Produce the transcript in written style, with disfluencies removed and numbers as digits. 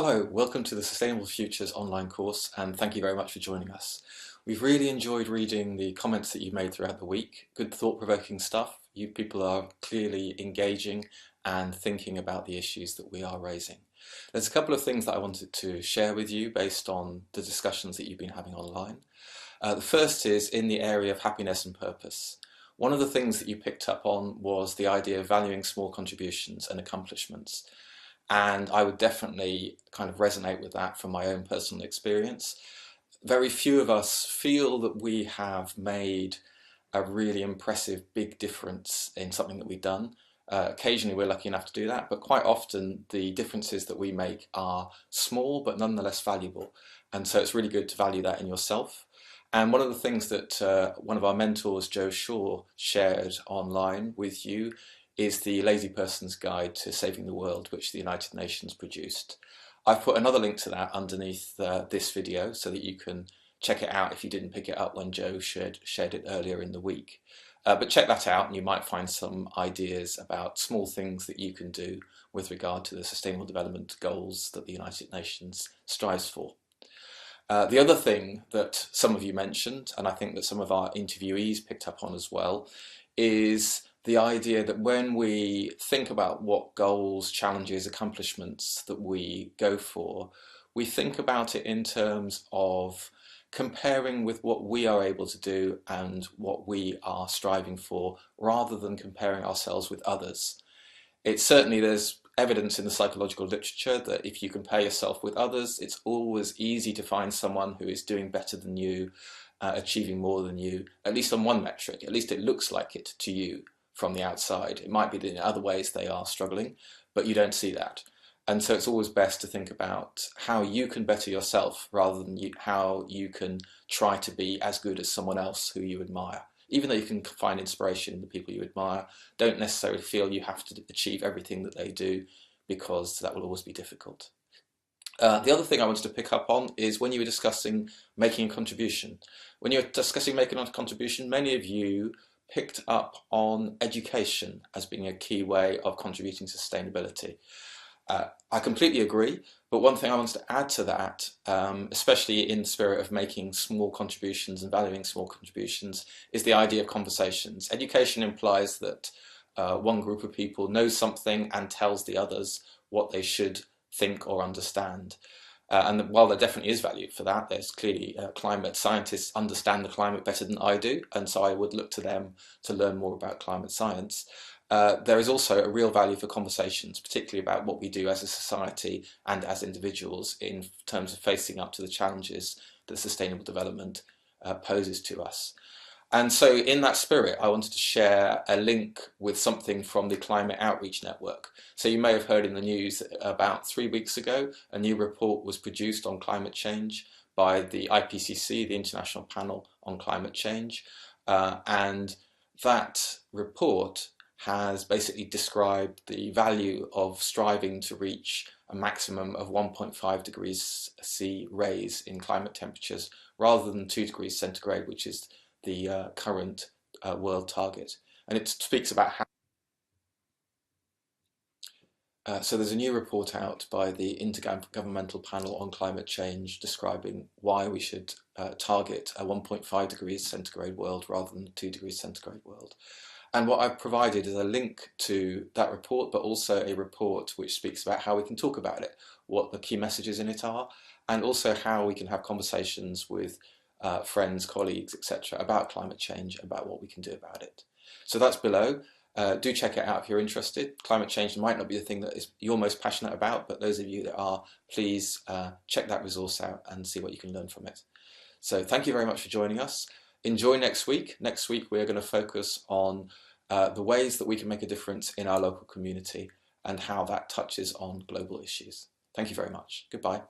Hello, welcome to the Sustainable Futures online course, and thank you very much for joining us. We've really enjoyed reading the comments that you've made throughout the week. Good thought-provoking stuff. You people are clearly engaging and thinking about the issues that we are raising. There's a couple of things that I wanted to share with you based on the discussions that you've been having online. The first is in the area of happiness and purpose. One of the things that you picked up on was the idea of valuing small contributions and accomplishments. And I would definitely kind of resonate with that from my own personal experience. Very few of us feel that we have made a really impressive big difference in something that we've done. Occasionally we're lucky enough to do that, but quite often the differences that we make are small but nonetheless valuable. And so it's really good to value that in yourself. And one of the things that one of our mentors, Joe Shaw, shared online with you is the Lazy Person's Guide to Saving the World, which the United Nations produced. I've put another link to that underneath this video so that you can check it out if you didn't pick it up when Joe shared it earlier in the week. But check that out and you might find some ideas about small things that you can do with regard to the Sustainable Development Goals that the United Nations strives for. The other thing that some of you mentioned, and I think that some of our interviewees picked up on as well, is the idea that when we think about what goals, challenges, accomplishments that we go for, we think about it in terms of comparing with what we are able to do and what we are striving for, rather than comparing ourselves with others. There's evidence in the psychological literature that if you compare yourself with others, it's always easy to find someone who is doing better than you, achieving more than you, at least on one metric. At least it looks like it to you from the outside. It might be that in other ways they are struggling, but you don't see that. And so it's always best to think about how you can better yourself rather than how you can try to be as good as someone else who you admire. Even though you can find inspiration in the people you admire, don't necessarily feel you have to achieve everything that they do, because that will always be difficult. The other thing I wanted to pick up on is when you were discussing making a contribution. When you're discussing making a contribution, many of you picked up on education as being a key way of contributing to sustainability. I completely agree, but one thing I wanted to add to that, especially in the spirit of making small contributions and valuing small contributions, is the idea of conversations. Education implies that one group of people knows something and tells the others what they should think or understand. And while there definitely is value for that, there's clearly climate scientists understand the climate better than I do, and so I would look to them to learn more about climate science. There is also a real value for conversations, particularly about what we do as a society and as individuals in terms of facing up to the challenges that sustainable development poses to us. And so in that spirit, I wanted to share a link with something from the Climate Outreach Network. So you may have heard in the news about 3 weeks ago, a new report was produced on climate change by the IPCC, the International Panel on Climate Change. And that report has basically described the value of striving to reach a maximum of 1.5 degrees C raise in climate temperatures, rather than 2 degrees centigrade, which is the current world target. And it speaks about how so there's a new report out by the Intergovernmental Panel on Climate Change describing why we should target a 1.5 degrees centigrade world rather than a 2 degrees centigrade world. And what I've provided is a link to that report, but also a report which speaks about how we can talk about it, what the key messages in it are, and also how we can have conversations with friends, colleagues, etc. about climate change, about what we can do about it. So that's below. Do check it out if you're interested. Climate change might not be the thing that you're most passionate about, but those of you that are, please check that resource out and see what you can learn from it. So thank you very much for joining us. Enjoy next week. Next week we're going to focus on the ways that we can make a difference in our local community and how that touches on global issues. Thank you very much. Goodbye.